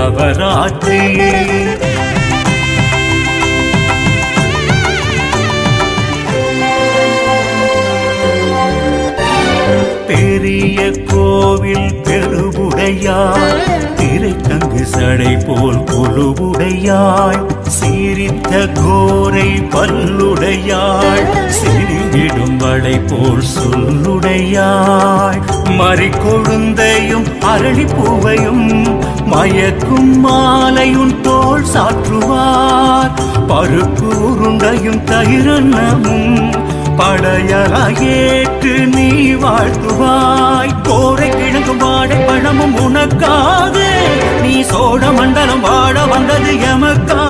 நவராத்திரி. பெரிய கோவில் பெருவுடையாய், திரைத்தங்கு சடை போல் கொலுவுடையாய், சீரித்த கோரை பல்லுடையாய், சிரிவிடும் வடை போல் சொல்லுடையாய், மறிக்கொழுந்தையும் அரளிப்பூவையும் மயக்கும் மாலையும் தோள் சாற்றுவார், பருப்பு உருண்டையும் தயிரன்னமும் படையலாயேற்று நீ வாழ்த்துவாய். கோரை கிழங்கும் வாடை பழமும் உனக்காக, நீ சோழ மண்டலம் வாழ வந்தது எமக்கா.